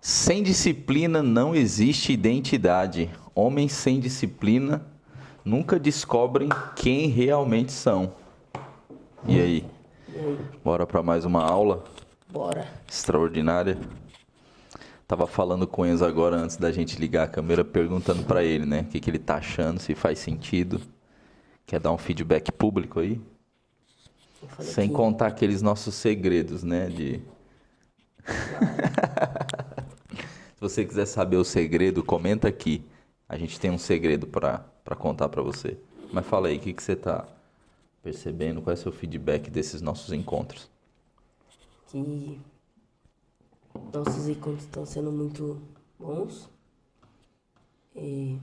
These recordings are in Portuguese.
Sem disciplina não existe identidade. Homens sem disciplina nunca descobrem quem realmente são. E aí? E aí? Bora para mais uma aula Bora. extraordinária. Tava falando com o Enzo agora antes da gente ligar a câmera, perguntando para ele, né, o que ele tá achando, se faz sentido. Quer dar um feedback público aí? Eu falei Sem que... contar aqueles nossos segredos, né, Se você quiser saber o segredo, comenta aqui. A gente tem um segredo para contar para você. Mas fala aí, o que você tá percebendo? Qual é o seu feedback desses nossos encontros? que nossos encontros estão sendo muito bons. Me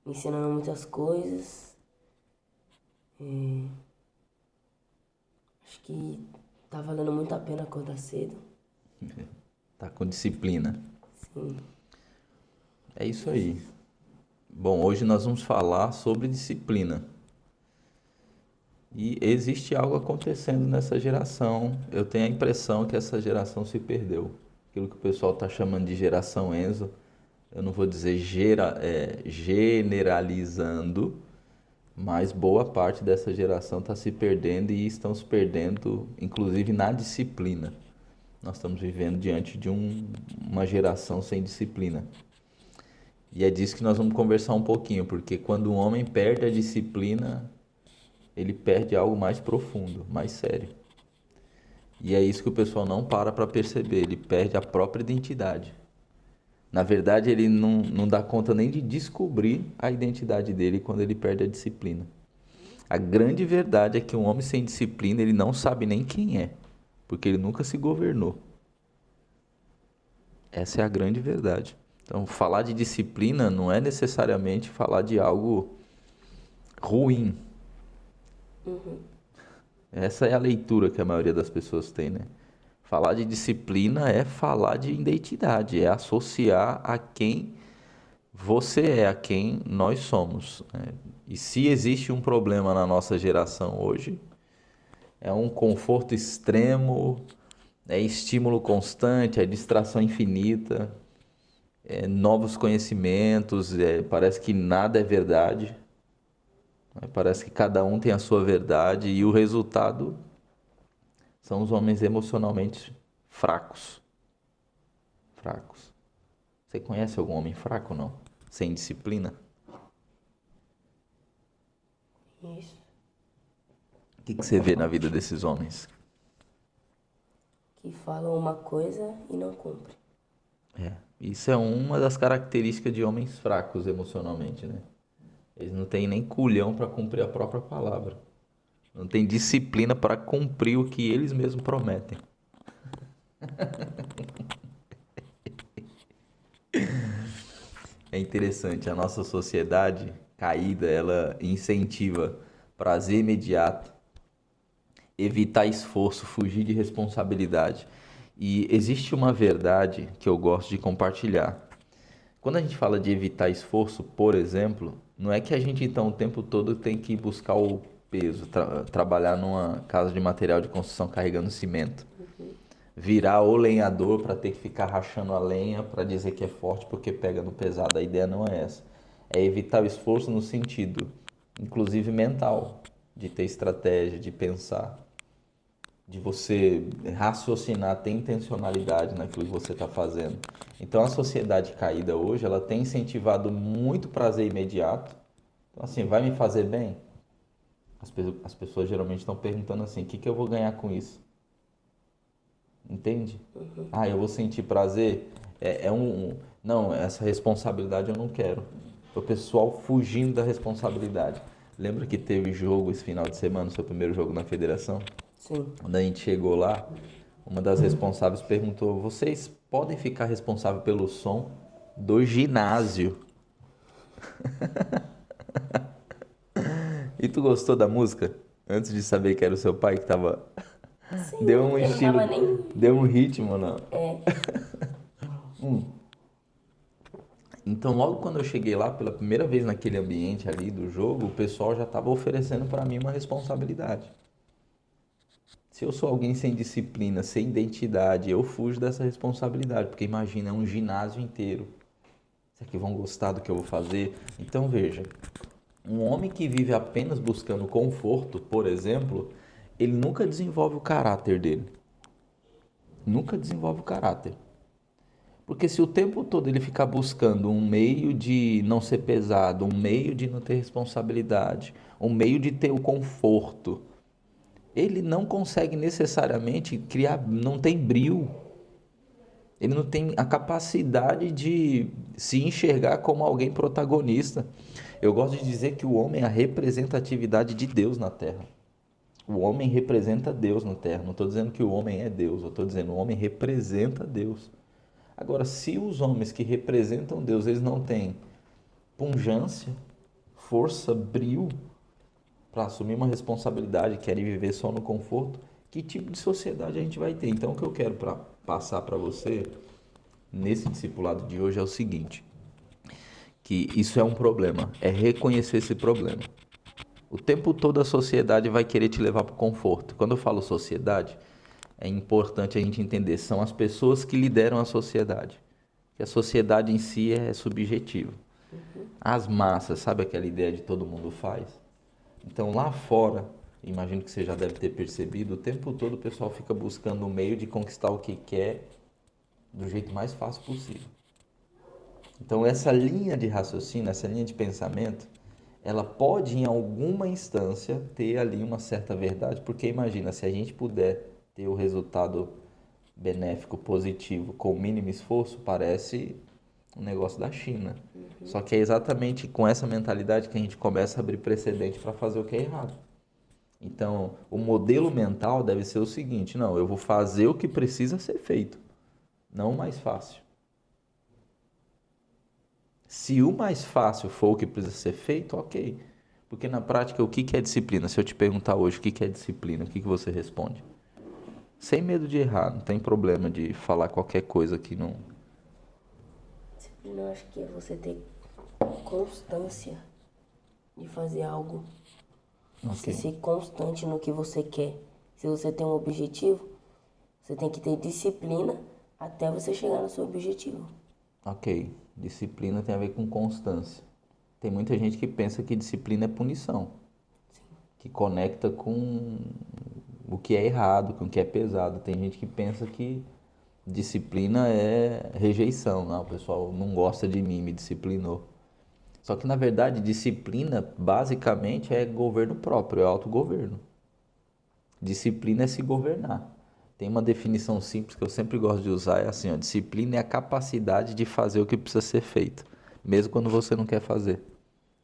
ensinando muitas coisas. Acho que tá valendo muito a pena acordar cedo. Tá com disciplina. Sim. É isso aí. Bom, hoje nós vamos falar sobre disciplina. E existe algo acontecendo nessa geração. Eu tenho a impressão que essa geração se perdeu. Aquilo que o pessoal está chamando de geração Enzo, eu não vou dizer generalizando, mas boa parte dessa geração está se perdendo e estão se perdendo, inclusive na disciplina. Nós estamos vivendo diante de uma geração sem disciplina. E é disso que nós vamos conversar um pouquinho, porque quando um homem perde a disciplina, ele perde algo mais profundo, mais sério. E é isso que o pessoal não para perceber, ele perde a própria identidade. Na verdade, ele não dá conta nem de descobrir a identidade dele quando ele perde a disciplina. A grande verdade é que um homem sem disciplina, ele não sabe nem quem é, porque ele nunca se governou. Essa é a grande verdade. Então, falar de disciplina não é necessariamente falar de algo ruim. Essa é a leitura que a maioria das pessoas tem, né? Falar de disciplina é falar de identidade, é associar a quem você é, a quem nós somos, né? E se existe um problema na nossa geração hoje, é um conforto extremo, é estímulo constante, é distração infinita, é novos conhecimentos, parece que nada é verdade, né? Parece que cada um tem a sua verdade e o resultado são os homens emocionalmente fracos. Fracos. Você conhece algum homem fraco ou não? Sem disciplina? Isso. O que você vê na vida desses homens? Que falam uma coisa e não cumprem. Isso é uma das características de homens fracos emocionalmente, né? Eles não têm nem culhão para cumprir a própria palavra. Não tem disciplina para cumprir o que eles mesmos prometem. É interessante, a nossa sociedade caída, ela incentiva prazer imediato, evitar esforço, fugir de responsabilidade. E existe uma verdade que eu gosto de compartilhar. Quando a gente fala de evitar esforço, por exemplo, não é que a gente então o tempo todo tem que buscar o peso, trabalhar numa casa de material de construção carregando cimento, virar o lenhador para ter que ficar rachando a lenha para dizer que é forte porque pega no pesado. A ideia não é essa. É evitar o esforço no sentido, inclusive mental, de ter estratégia, de pensar, de você raciocinar, ter intencionalidade naquilo que você está fazendo. Então a sociedade caída hoje, ela tem incentivado muito prazer imediato. Então assim, vai me fazer bem? As pessoas geralmente estão perguntando assim, o que eu vou ganhar com isso? Entende? Ah, eu vou sentir prazer? Não, essa responsabilidade eu não quero. O pessoal fugindo da responsabilidade. Lembra que teve jogo esse final de semana, o seu primeiro jogo na federação? Sim. Quando a gente chegou lá, uma das responsáveis perguntou: vocês podem ficar responsáveis pelo som do ginásio? E tu gostou da música? Antes de saber que era o seu pai que tava. Sim, Deu um eu não estilo. tava nem... Deu um ritmo, não? É. Então, logo quando eu cheguei lá, pela primeira vez naquele ambiente ali do jogo, o pessoal já estava oferecendo para mim uma responsabilidade. Se eu sou alguém sem disciplina, sem identidade, eu fujo dessa responsabilidade, porque imagina, é um ginásio inteiro. Será que vão gostar do que eu vou fazer? Então veja, um homem que vive apenas buscando conforto, por exemplo, ele nunca desenvolve o caráter dele. Nunca desenvolve o caráter. Porque se o tempo todo ele ficar buscando um meio de não ser pesado, um meio de não ter responsabilidade, um meio de ter o conforto, ele não consegue necessariamente criar, não tem brio, ele não tem a capacidade de se enxergar como alguém protagonista. Eu gosto de dizer que o homem é a representatividade de Deus na Terra. O homem representa Deus na Terra. Não estou dizendo que o homem é Deus, eu estou dizendo que o homem representa Deus. Agora, se os homens que representam Deus, eles não têm pungência, força, brio para assumir uma responsabilidade, querem viver só no conforto, que tipo de sociedade a gente vai ter? Então, o que eu quero passar para você nesse discipulado de hoje é o seguinte, que isso é um problema, é reconhecer esse problema. O tempo todo a sociedade vai querer te levar para o conforto. Quando eu falo sociedade, é importante a gente entender, são as pessoas que lideram a sociedade. Que a sociedade em si é subjetiva. As massas, sabe aquela ideia de todo mundo faz? Então lá fora, imagino que você já deve ter percebido, o tempo todo o pessoal fica buscando um meio de conquistar o que quer do jeito mais fácil possível. Então essa linha de raciocínio, essa linha de pensamento, ela pode em alguma instância ter ali uma certa verdade, porque imagina, se a gente puder ter o resultado benéfico, positivo, com o mínimo esforço, parece um negócio da China. Só que é exatamente com essa mentalidade que a gente começa a abrir precedente para fazer o que é errado. Então, o modelo mental deve ser o seguinte, não, eu vou fazer o que precisa ser feito, não o mais fácil. Se o mais fácil for o que precisa ser feito, ok. Porque na prática, o que é disciplina? Se eu te perguntar hoje o que é disciplina, o que você responde? Sem medo de errar, não tem problema de falar qualquer coisa que não... Disciplina, eu acho que é você ter constância de fazer algo. Você ser constante no que você quer. Se você tem um objetivo, você tem que ter disciplina até você chegar no seu objetivo. Ok, disciplina tem a ver com constância. Tem muita gente que pensa que disciplina é punição. Sim. Que conecta com o que é errado, com o que é pesado. Tem gente que pensa que disciplina é rejeição. Não, o pessoal não gosta de mim, me disciplinou. Só que, na verdade, disciplina basicamente é governo próprio, é autogoverno. Disciplina é se governar. Tem uma definição simples que eu sempre gosto de usar, é assim, ó, disciplina é a capacidade de fazer o que precisa ser feito, mesmo quando você não quer fazer.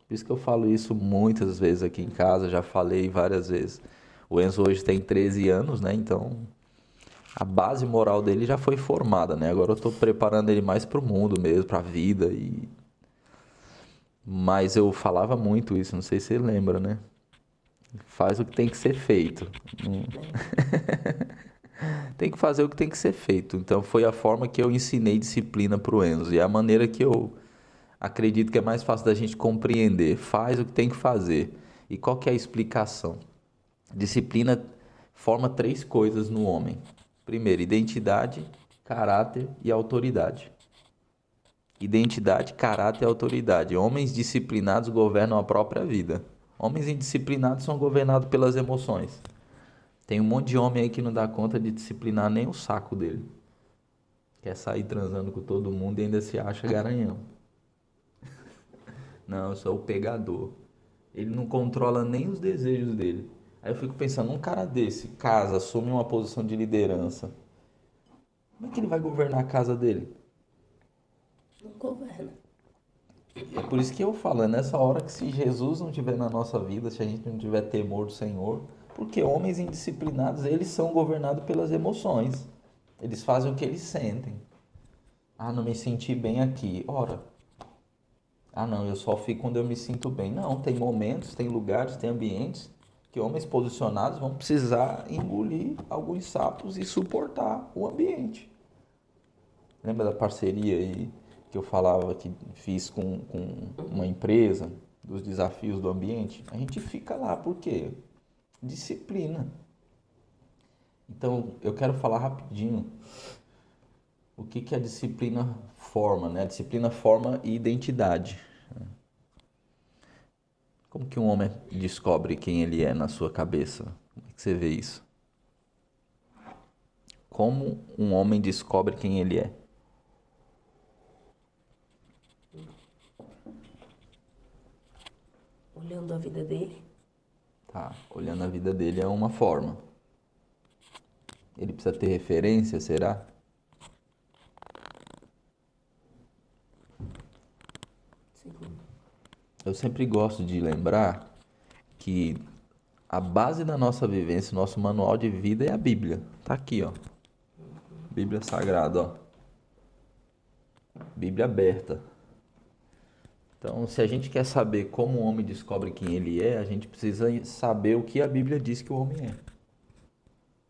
Por isso que eu falo isso muitas vezes aqui em casa, já falei várias vezes. O Enzo hoje tem 13 anos, né? Então a base moral dele já foi formada, né? Agora eu estou preparando ele mais para o mundo mesmo, para a vida. Mas eu falava muito isso, não sei se você lembra, né? Faz o que tem que ser feito. Tem que fazer o que tem que ser feito. Então foi a forma que eu ensinei disciplina para o Enzo. E é a maneira que eu acredito que é mais fácil da gente compreender. Faz o que tem que fazer. E qual que é a explicação? Disciplina forma 3 coisas no homem. Primeiro, identidade, caráter e autoridade. Identidade, caráter e autoridade. Homens disciplinados governam a própria vida. Homens indisciplinados são governados pelas emoções. Tem um monte de homem aí que não dá conta de disciplinar nem o saco dele. Quer sair transando com todo mundo e ainda se acha garanhão. Não, eu sou o pegador. Ele não controla nem os desejos dele. Aí eu fico pensando, um cara desse, casa, assume uma posição de liderança. Como é que ele vai governar a casa dele? Não governa. É por isso que eu falo, é nessa hora que se Jesus não estiver na nossa vida, se a gente não tiver temor do Senhor, porque homens indisciplinados, eles são governados pelas emoções. Eles fazem o que eles sentem. Ah, não me senti bem aqui. Ora. Ah, não, eu só fico quando eu me sinto bem. Não, tem momentos, tem lugares, tem ambientes que homens posicionados vão precisar engolir alguns sapos e suportar o ambiente. Lembra da parceria aí que eu falava que fiz com uma empresa, dos desafios do ambiente? A gente fica lá, por quê? Disciplina. Então, eu quero falar rapidinho o que a disciplina forma, né? A disciplina forma identidade. Como que um homem descobre quem ele é na sua cabeça? Como é que você vê isso? Como um homem descobre quem ele é? Olhando a vida dele. Tá, olhando a vida dele é uma forma. Ele precisa ter referência, será? Segundo. Eu sempre gosto de lembrar que a base da nossa vivência, nosso manual de vida é a Bíblia. Tá aqui, ó. Bíblia Sagrada, ó. Bíblia aberta. Então, se a gente quer saber como o homem descobre quem ele é, a gente precisa saber o que a Bíblia diz que o homem é.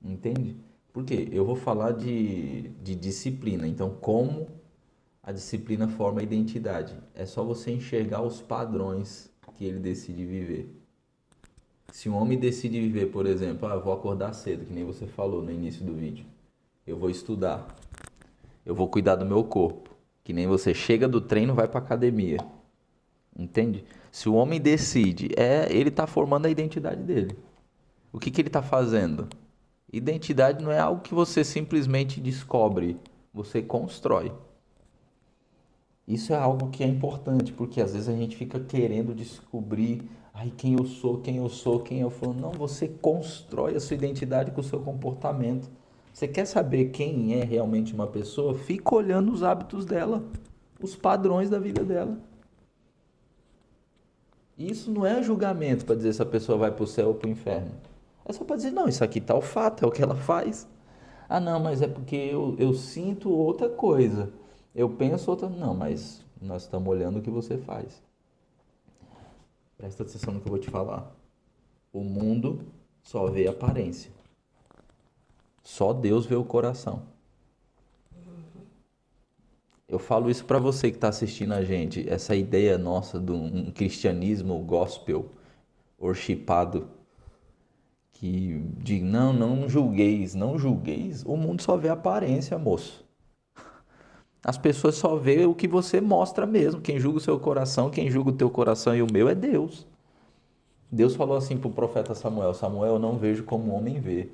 Entende? Por quê? Eu vou falar de disciplina. Então, como a disciplina forma a identidade? É só você enxergar os padrões que ele decide viver. Se um homem decide viver, por exemplo, eu vou acordar cedo, que nem você falou no início do vídeo. Eu vou estudar. Eu vou cuidar do meu corpo. Que nem você chega do treino, vai para academia. Entende? Se o homem decide, ele está formando a identidade dele. O que ele está fazendo? Identidade não é algo que você simplesmente descobre, você constrói. Isso é algo que é importante, porque às vezes a gente fica querendo descobrir, quem eu sou, quem eu sou, quem eu sou. Não, você constrói a sua identidade com o seu comportamento. Você quer saber quem é realmente uma pessoa? Fica olhando os hábitos dela, os padrões da vida dela. Isso não é julgamento para dizer se a pessoa vai para o céu ou para o inferno. É só para dizer, não, isso aqui tá o fato, é o que ela faz. Ah, não, mas é porque eu sinto outra coisa. Eu penso outra. Não, mas nós estamos olhando o que você faz. Presta atenção no que eu vou te falar. O mundo só vê a aparência. Só Deus vê o coração. Eu falo isso para você que está assistindo a gente. Essa ideia nossa de um cristianismo gospel, worshipado, que de não julgueis, não julgueis. O mundo só vê a aparência, moço. As pessoas só vê o que você mostra mesmo. Quem julga o seu coração, quem julga o teu coração e o meu é Deus. Deus falou assim para o profeta Samuel: Samuel, eu não vejo como o homem vê.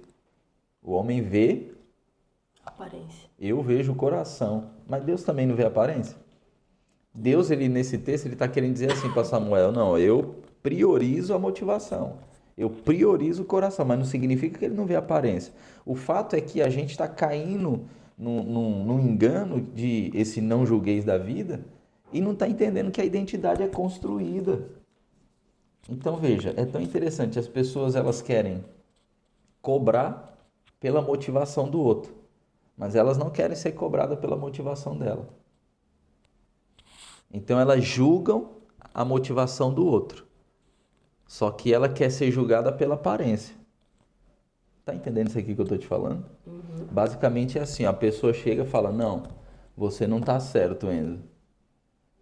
O homem vê Aparência. Eu vejo o coração. Mas Deus também não vê a aparência? Deus, nesse texto, ele está querendo dizer assim para Samuel: não, eu priorizo a motivação. Eu priorizo o coração, mas não significa que ele não vê a aparência. O fato é que a gente está caindo num engano de esse não julgueis da vida e não está entendendo que a identidade é construída. Então veja, é tão interessante, as pessoas elas querem cobrar pela motivação do outro, mas elas não querem ser cobradas pela motivação dela. Então elas julgam a motivação do outro, só que ela quer ser julgada pela aparência. Tá entendendo isso aqui que eu tô te falando? Uhum. Basicamente é assim, a pessoa chega e fala: não, você não tá certo, Enzo.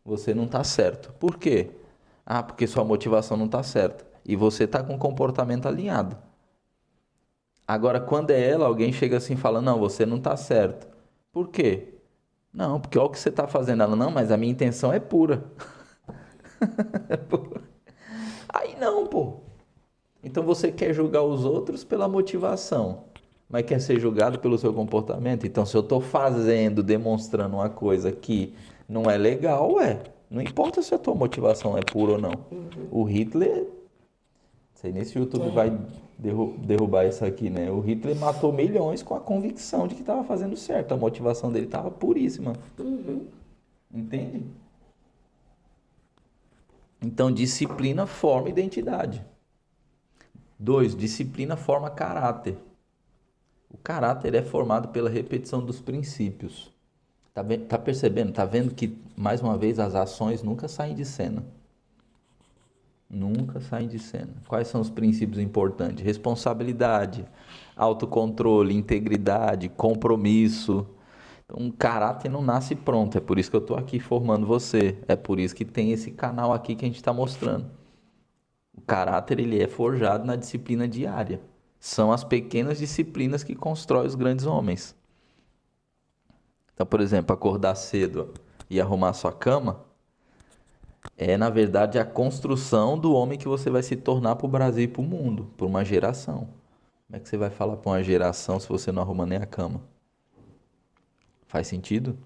Você não tá certo. Por quê? Ah, porque sua motivação não tá certa. E você tá com um comportamento alinhado. Agora, quando é ela, alguém chega assim e fala: não, você não tá certo. Por quê? Não, porque olha o que você tá fazendo. Ela: não, mas a minha intenção é pura. Aí não, pô. Então você quer julgar os outros pela motivação, mas quer ser julgado pelo seu comportamento. Então, se eu estou fazendo, demonstrando uma coisa que não é legal, não importa se a tua motivação é pura ou não. Uhum. O Hitler, não sei nem se o YouTube vai derrubar isso aqui, né? O Hitler matou milhões com a convicção de que estava fazendo certo. A motivação dele estava puríssima. Uhum. Entende? Então, disciplina forma identidade. 2. Disciplina forma caráter. O caráter é formado pela repetição dos princípios. Tá percebendo? Tá vendo que, mais uma vez, as ações nunca saem de cena. Nunca saem de cena. Quais são os princípios importantes? Responsabilidade, autocontrole, integridade, compromisso. Então, um caráter não nasce pronto. É por isso que eu estou aqui formando você. É por isso que tem esse canal aqui que a gente está mostrando. O caráter ele é forjado na disciplina diária. são as pequenas disciplinas que constroem os grandes homens. Então, por exemplo, acordar cedo e arrumar sua cama é, na verdade, a construção do homem que você vai se tornar para o Brasil e para o mundo, para uma geração. Como é que você vai falar para uma geração se você não arruma nem a cama? Faz sentido?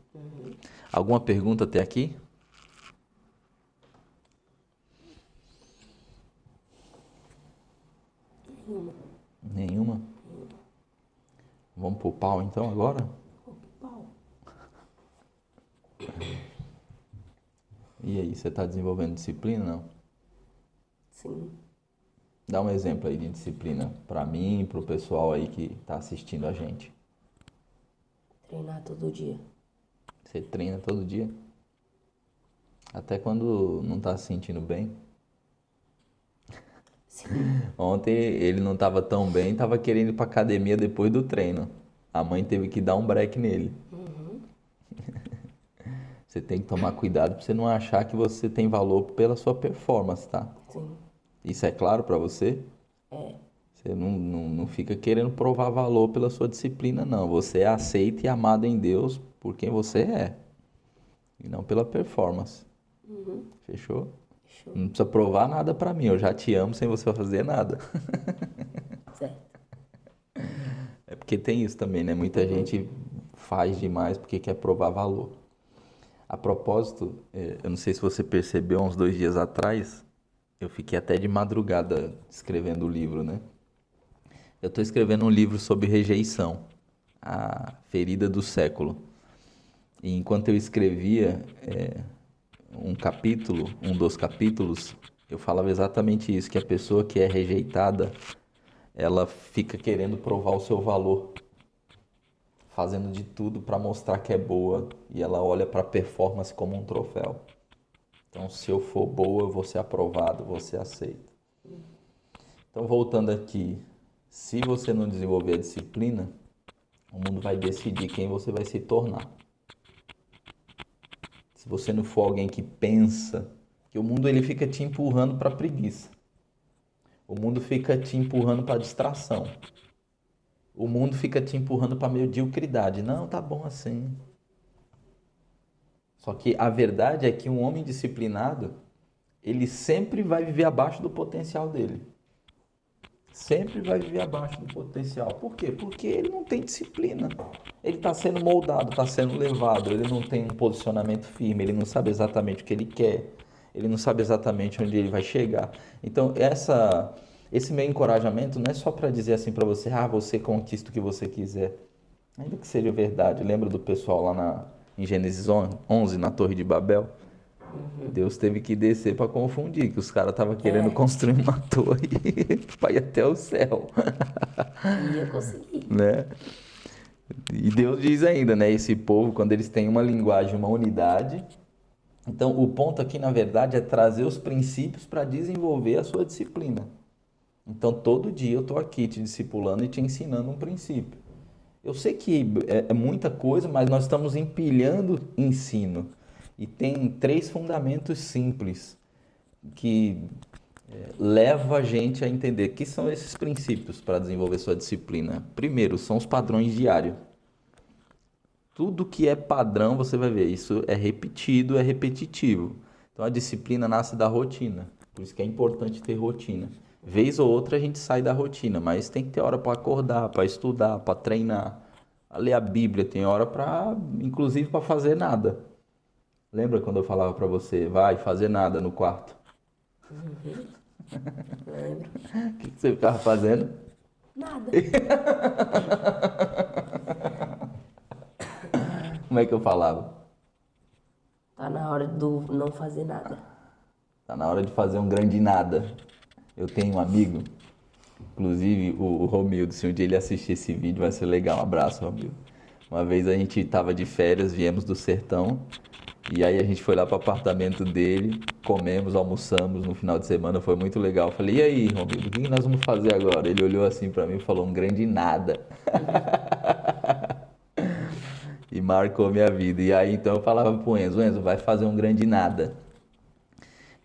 Alguma pergunta até aqui? Nenhuma? Vamos pro pau então agora? Pau. E aí, você está desenvolvendo disciplina, não? Sim. Dá um exemplo aí de disciplina para mim e para o pessoal aí que está assistindo a gente. Treinar todo dia. Você treina todo dia? Até quando não está se sentindo bem? Sim. Ontem ele não estava tão bem, estava querendo ir para academia depois do treino. A mãe teve que dar um break nele. Você tem que tomar cuidado para você não achar que você tem valor pela sua performance, tá? Sim. Isso é claro para você? É. Você não fica querendo provar valor pela sua disciplina, não. Você é aceito e amado em Deus por quem você é. E não pela performance. Fechou? Fechou. Não precisa provar nada para mim. Eu já te amo sem você fazer nada. Certo. É porque tem isso também, né? Muita gente faz demais porque quer provar valor. A propósito, eu não sei se você percebeu, uns 2 dias atrás, eu fiquei até de madrugada escrevendo o livro, né? Eu estou escrevendo um livro sobre rejeição, a ferida do século. E enquanto eu escrevia um dos capítulos, eu falava exatamente isso, que a pessoa que é rejeitada, ela fica querendo provar o seu valor, fazendo de tudo para mostrar que é boa, e ela olha para a performance como um troféu. Então, se eu for boa, eu vou ser aprovado, vou ser aceito. Então, voltando aqui, se você não desenvolver a disciplina, o mundo vai decidir quem você vai se tornar. Se você não for alguém que pensa, que o mundo ele fica te empurrando para a preguiça. O mundo fica te empurrando para a distração. O mundo fica te empurrando para a mediocridade. Não, tá bom assim. Só que a verdade é que um homem disciplinado, ele sempre vai viver abaixo do potencial dele. Sempre vai viver abaixo do potencial. Por quê? Porque ele não tem disciplina. Ele está sendo moldado, está sendo levado. Ele não tem um posicionamento firme. Ele não sabe exatamente o que ele quer. Ele não sabe exatamente onde ele vai chegar. Então, esse meu encorajamento não é só para dizer assim para você, você conquista o que você quiser. Ainda que seja verdade. Lembra do pessoal lá em Gênesis 11, na Torre de Babel? Deus teve que descer para confundir, que os caras estavam querendo construir uma torre para ir até o céu. Ia conseguir. Né? E Deus diz ainda, né? Esse povo, quando eles têm uma linguagem, uma unidade. Então, o ponto aqui, na verdade, é trazer os princípios para desenvolver a sua disciplina. Então, todo dia eu estou aqui te discipulando e te ensinando um princípio. Eu sei que é muita coisa, mas nós estamos empilhando ensino. E tem 3 fundamentos simples que levam a gente a entender que são esses princípios para desenvolver sua disciplina. Primeiro, são os padrões diários. Tudo que é padrão, você vai ver, isso é repetido, é repetitivo. Então, a disciplina nasce da rotina. Por isso que é importante ter rotina. Vez ou outra a gente sai da rotina, mas tem que ter hora para acordar, para estudar, para treinar, a ler a Bíblia, tem hora para, inclusive, para fazer nada. Lembra quando eu falava para você, vai fazer nada no quarto? Lembro. O que você ficava fazendo? Nada. Como é que eu falava? Tá na hora do não fazer nada. Tá na hora de fazer um grande nada. Eu tenho um amigo, inclusive o Romildo, se um dia ele assistir esse vídeo vai ser legal. Um abraço, Romildo. Uma vez a gente tava de férias, viemos do sertão, e aí a gente foi lá pro apartamento dele, comemos, almoçamos no final de semana, foi muito legal. Eu falei, e aí, Romildo, o que nós vamos fazer agora? Ele olhou assim pra mim e falou, um grande nada. E marcou minha vida. E aí então eu falava pro Enzo, vai fazer um grande nada.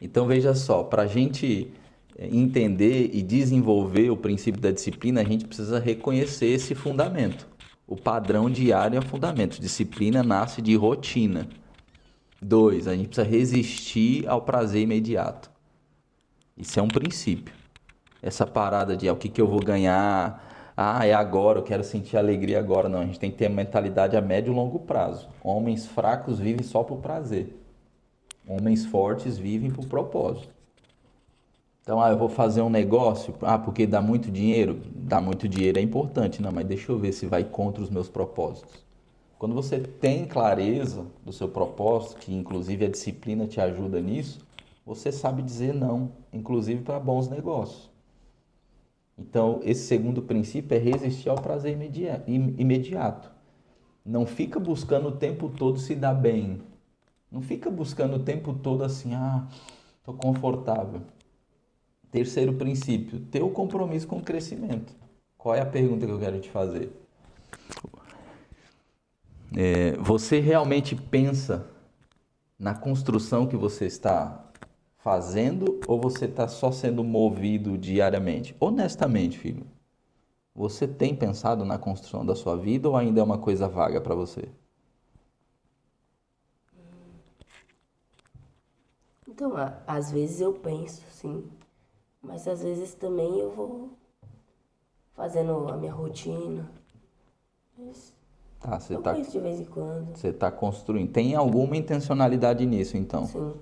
Então veja só, pra gente entender e desenvolver o princípio da disciplina, a gente precisa reconhecer esse fundamento. O padrão diário é fundamento. Disciplina nasce de rotina. 2, a gente precisa resistir ao prazer imediato. Isso é um princípio. Essa parada de o que eu vou ganhar, é agora, eu quero sentir alegria agora. Não, a gente tem que ter a mentalidade a médio e longo prazo. Homens fracos vivem só por prazer. Homens fortes vivem por propósito. Então, eu vou fazer um negócio, porque dá muito dinheiro? Dá muito dinheiro é importante, não, mas deixa eu ver se vai contra os meus propósitos. Quando você tem clareza do seu propósito, que inclusive a disciplina te ajuda nisso, você sabe dizer não, inclusive para bons negócios. Então, esse segundo princípio é resistir ao prazer imediato. Não fica buscando o tempo todo se dar bem. Não fica buscando o tempo todo assim, estou confortável. Terceiro princípio, ter o compromisso com o crescimento. Qual é a pergunta que eu quero te fazer? Você realmente pensa na construção que você está fazendo ou você está só sendo movido diariamente? Honestamente, filho, você tem pensado na construção da sua vida ou ainda é uma coisa vaga para você? Então, às vezes eu penso, sim, mas às vezes também eu vou fazendo a minha rotina. Eu penso de vez em quando. Você está construindo. Tem alguma intencionalidade nisso, então? Sim.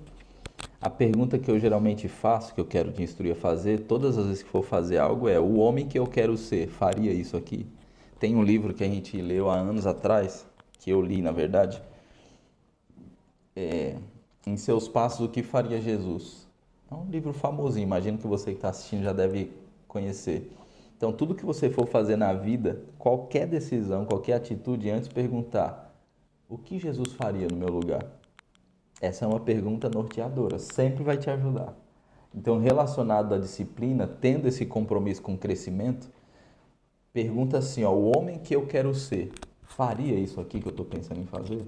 A pergunta que eu geralmente faço, que eu quero te instruir a fazer, todas as vezes que for fazer algo, o homem que eu quero ser, faria isso aqui? Tem um livro que a gente leu há anos atrás, que eu li, na verdade, Em Seus Passos, o que faria Jesus? É um livro famosinho, imagino que você que está assistindo já deve conhecer. Então, tudo que você for fazer na vida, qualquer decisão, qualquer atitude, antes perguntar, o que Jesus faria no meu lugar? Essa é uma pergunta norteadora, sempre vai te ajudar. Então, relacionado à disciplina, tendo esse compromisso com o crescimento, pergunta assim, o homem que eu quero ser, faria isso aqui que eu estou pensando em fazer?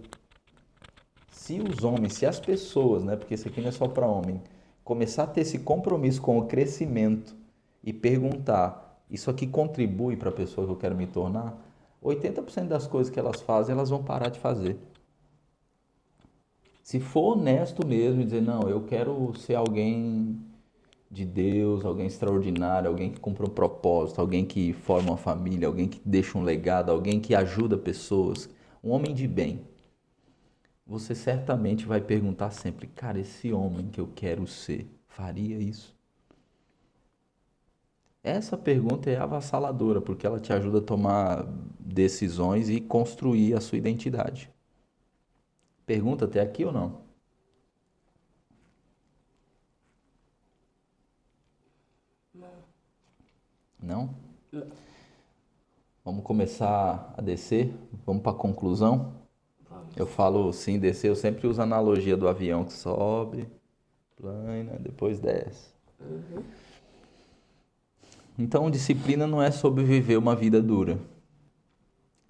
Se os homens, se as pessoas, porque isso aqui não é só para homem, começar a ter esse compromisso com o crescimento e perguntar, isso aqui contribui para a pessoa que eu quero me tornar? 80% das coisas que elas fazem, elas vão parar de fazer. Se for honesto mesmo e dizer, não, eu quero ser alguém de Deus, alguém extraordinário, alguém que cumpre um propósito, alguém que forma uma família, alguém que deixa um legado, alguém que ajuda pessoas, um homem de bem, você certamente vai perguntar sempre, cara, esse homem que eu quero ser, faria isso? Essa pergunta é avassaladora, porque ela te ajuda a tomar decisões e construir a sua identidade. Pergunta até aqui ou não? Não? Vamos começar a descer? Vamos para a conclusão? Eu falo sim, descer, eu sempre uso a analogia do avião que sobe, plana, depois desce. Então, disciplina não é sobre viver uma vida dura.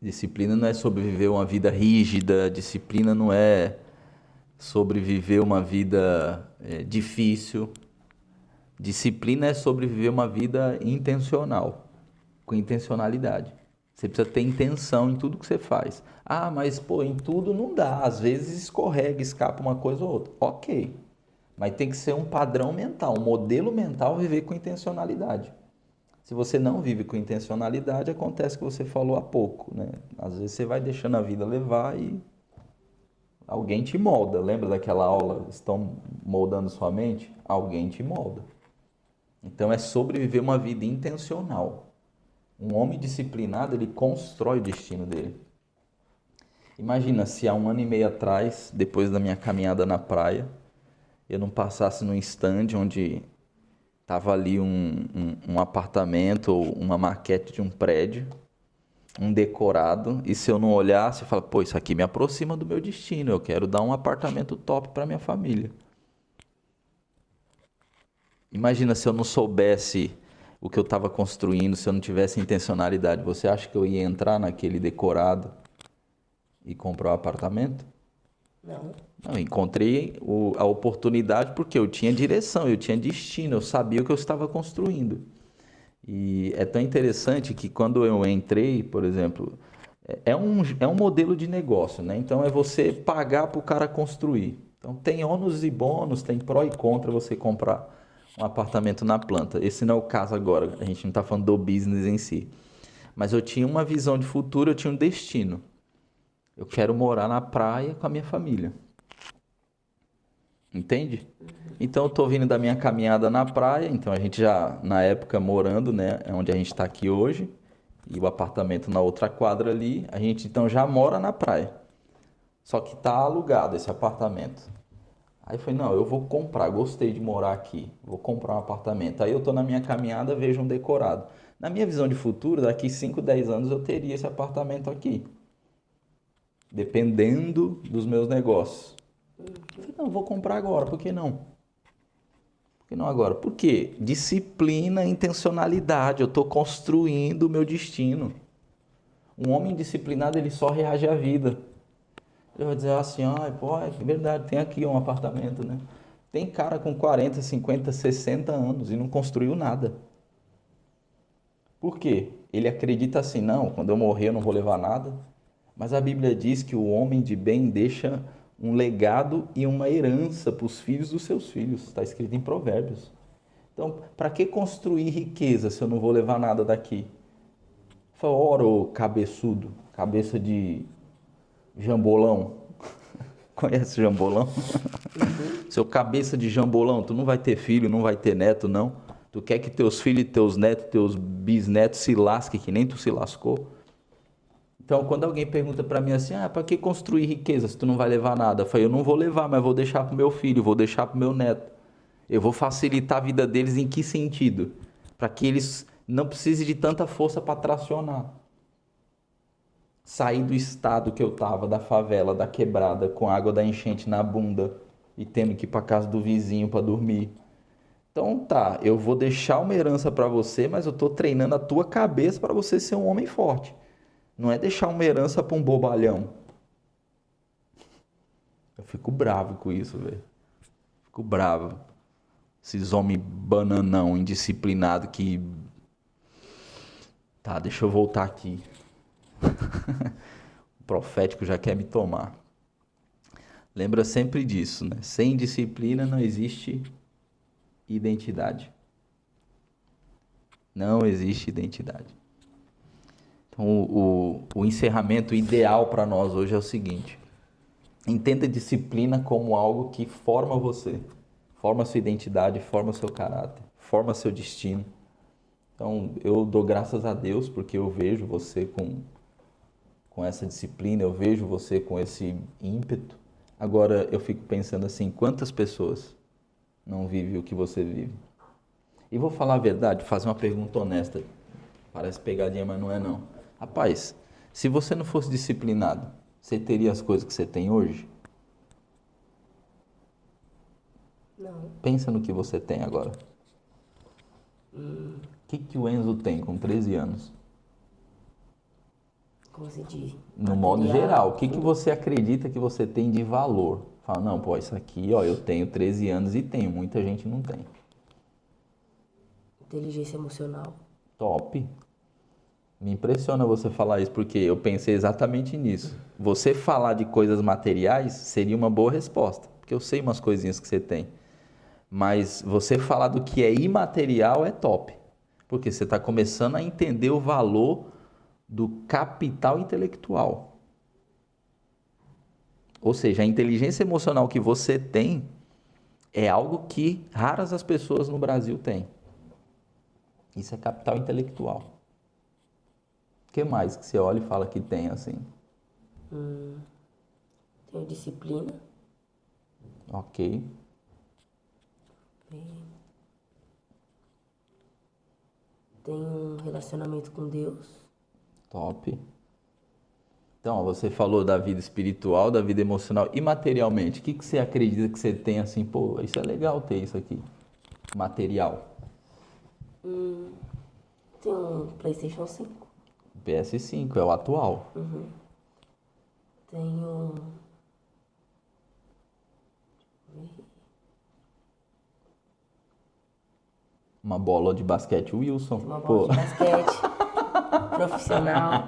Disciplina não é sobre viver uma vida rígida. Disciplina não é sobre viver uma vida difícil. Disciplina é sobre viver uma vida intencional, com intencionalidade. Você precisa ter intenção em tudo que você faz. Mas em tudo não dá. Às vezes escorrega, escapa uma coisa ou outra. Ok. Mas tem que ser um padrão mental, um modelo mental viver com intencionalidade. Se você não vive com intencionalidade, acontece o que você falou há pouco, Às vezes você vai deixando a vida levar e alguém te molda. Lembra daquela aula, estão moldando sua mente? Alguém te molda. Então é sobre viver uma vida intencional. Um homem disciplinado, ele constrói o destino dele. Imagina se há 1 ano e meio atrás, depois da minha caminhada na praia, eu não passasse num stand onde estava ali um apartamento ou uma maquete de um prédio, um decorado, e se eu não olhasse, eu falava, isso aqui me aproxima do meu destino, eu quero dar um apartamento top para minha família. Imagina se eu não soubesse o que eu estava construindo, se eu não tivesse intencionalidade, você acha que eu ia entrar naquele decorado e comprar um apartamento? Não. Eu encontrei a oportunidade porque eu tinha direção, eu tinha destino, eu sabia o que eu estava construindo. E é tão interessante que quando eu entrei, por exemplo, é um modelo de negócio, né? Então é você pagar para o cara construir. Então tem ônus e bônus, tem pró e contra você comprar um apartamento na planta. Esse não é o caso agora, a gente não está falando do business em si. Mas eu tinha uma visão de futuro, eu tinha um destino. Eu quero morar na praia com a minha família. Entende? Então eu tô vindo da minha caminhada na praia, então a gente já, na época, morando, né, é onde a gente está aqui hoje, e o apartamento na outra quadra ali, a gente então já mora na praia. Só que tá alugado esse apartamento. Aí eu falei, não, eu vou comprar, gostei de morar aqui, vou comprar um apartamento. Aí eu tô na minha caminhada, vejo um decorado. Na minha visão de futuro, daqui 5, 10 anos eu teria esse apartamento aqui, dependendo dos meus negócios. Eu falei, não, vou comprar agora, por que não? Por que não agora? Por quê? Disciplina, intencionalidade, eu estou construindo o meu destino. Um homem disciplinado, ele só reage à vida. Ele vai dizer assim, pô, é verdade, tem aqui um apartamento, né? Tem cara com 40, 50, 60 anos e não construiu nada. Por quê? Ele acredita assim, não, quando eu morrer eu não vou levar nada. Mas a Bíblia diz que o homem de bem deixa um legado e uma herança para os filhos dos seus filhos. Está escrito em Provérbios. Então, para que construir riqueza se eu não vou levar nada daqui? Fala, ora, ô cabeçudo, cabeça de jambolão. Conhece jambolão? Seu cabeça de jambolão, tu não vai ter filho, não vai ter neto, não. Tu quer que teus filhos, teus netos, teus bisnetos se lasquem que nem tu se lascou? Então, quando alguém pergunta para mim assim, para que construir riqueza se tu não vai levar nada? Eu falei, eu não vou levar, mas vou deixar pro meu filho, vou deixar pro meu neto. Eu vou facilitar a vida deles em que sentido? Para que eles não precisem de tanta força para tracionar. Sair do estado que eu tava, da favela, da quebrada, com água da enchente na bunda e tendo que ir para casa do vizinho para dormir. Então tá, eu vou deixar uma herança para você, mas eu tô treinando a tua cabeça para você ser um homem forte. Não é deixar uma herança para um bobalhão. Eu fico bravo com isso, velho. Fico bravo. Esses homens bananão, indisciplinado que... Tá, deixa eu voltar aqui. O profético já quer me tomar. Lembra sempre disso, né? Sem disciplina não existe identidade. Não existe identidade. Então, o encerramento ideal para nós hoje é o seguinte: entenda a disciplina como algo que forma você, forma sua identidade, forma seu caráter, forma seu destino. Então, eu dou graças a Deus porque eu vejo você com essa disciplina, eu vejo você com esse ímpeto. Agora, eu fico pensando assim, quantas pessoas não vivem o que você vive? E vou falar a verdade, fazer uma pergunta honesta. Parece pegadinha, mas não é não. Rapaz, se você não fosse disciplinado, você teria as coisas que você tem hoje? Não. Pensa no que você tem agora. O que o Enzo tem com 13 anos? Como se diz? No modo geral, o que você acredita que você tem de valor? Fala, não, pô, isso aqui, ó, eu tenho 13 anos e tenho, muita gente não tem. Inteligência emocional. Top. Me impressiona você falar isso, porque eu pensei exatamente nisso. Você falar de coisas materiais seria uma boa resposta, porque eu sei umas coisinhas que você tem. Mas você falar do que é imaterial é top, porque você está começando a entender o valor do capital intelectual. Ou seja, a inteligência emocional que você tem é algo que raras as pessoas no Brasil têm. Isso é capital intelectual. O que mais que você olha e fala que tem assim? Tenho disciplina. Ok. Tenho um relacionamento com Deus. Top. Então, ó, você falou da vida espiritual, da vida emocional e materialmente. O que você acredita que você tem assim? Pô, isso é legal ter isso aqui. Material. Tenho um PlayStation 5. PS5 é o atual. Tenho Uma bola de basquete Wilson. Uma bola de basquete profissional.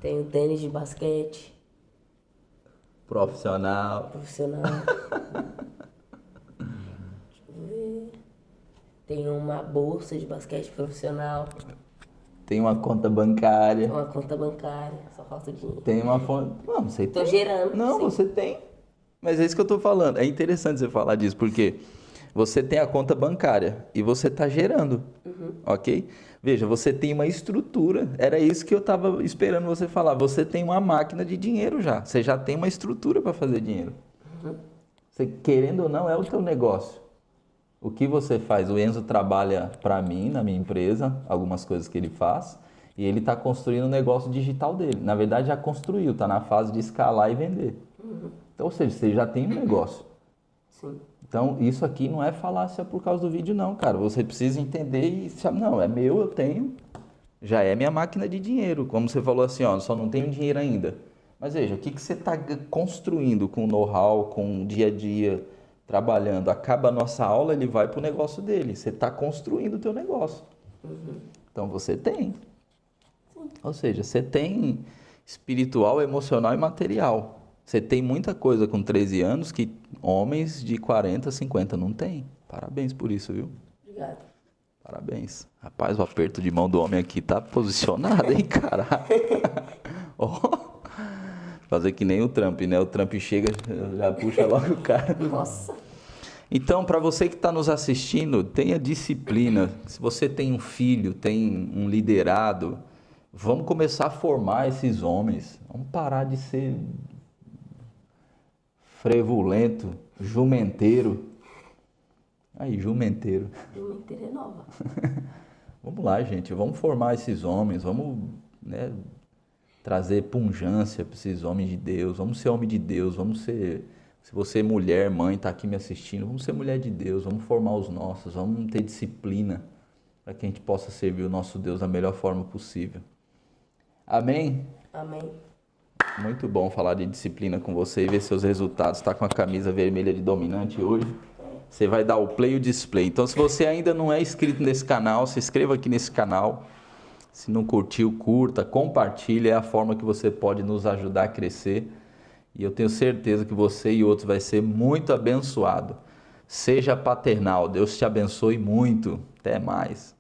Tenho tênis de basquete profissional. Deixa eu ver. Tenho uma bolsa de basquete profissional. Tem uma conta bancária. Uma conta bancária, só falta dinheiro. Tem uma fonte. Não, você tem. Tô gerando. Não, sim. você tem. Mas é isso que eu tô falando. É interessante você falar disso, porque você tem a conta bancária e você tá gerando. Ok? Veja, você tem uma estrutura. Era isso que eu tava esperando você falar. Você tem uma máquina de dinheiro já. Você já tem uma estrutura para fazer dinheiro. Você, querendo ou não, é o teu negócio. O que você faz? O Enzo trabalha para mim, na minha empresa, algumas coisas que ele faz, e ele está construindo o negócio digital dele. Na verdade, já construiu, está na fase de escalar e vender. Então, ou seja, você já tem um negócio. Sim. Então, isso aqui não é falácia por causa do vídeo, não, cara. Você precisa entender e não, é meu, eu tenho, já é minha máquina de dinheiro. Como você falou assim, ó, só não tenho dinheiro ainda. Mas veja, o que você está construindo com know-how, com o dia a dia, trabalhando? Acaba a nossa aula, ele vai para o negócio dele. Você está construindo o teu negócio. Então, você tem. Ou seja, você tem espiritual, emocional e material. Você tem muita coisa com 13 anos que homens de 40, 50 não têm. Parabéns por isso, viu? Obrigada. Parabéns. Rapaz, o aperto de mão do homem aqui tá posicionado, hein, cara? Ó. Fazer que nem o Trump, né? O Trump chega, já puxa logo o cara. Nossa. Então, para você que está nos assistindo, tenha disciplina. Se você tem um filho, tem um liderado, vamos começar a formar esses homens. Vamos parar de ser frevulento, jumenteiro. Aí, jumenteiro. Jumenteira é nova. Vamos lá, gente. Vamos formar esses homens. Vamos, né, trazer pungência para esses homens de Deus. Vamos ser homem de Deus. Vamos ser... Se você é mulher, mãe, está aqui me assistindo, vamos ser mulher de Deus. Vamos formar os nossos. Vamos ter disciplina para que a gente possa servir o nosso Deus da melhor forma possível. Amém? Amém. Muito bom falar de disciplina com você e ver seus resultados. Está com a camisa vermelha de dominante hoje. Você vai dar o play e o display. Então, se você ainda não é inscrito nesse canal, se inscreva aqui nesse canal. Se não curtiu, curta, compartilhe. É a forma que você pode nos ajudar a crescer. E eu tenho certeza que você e outros vai ser muito abençoado. Seja paternal. Deus te abençoe muito. Até mais.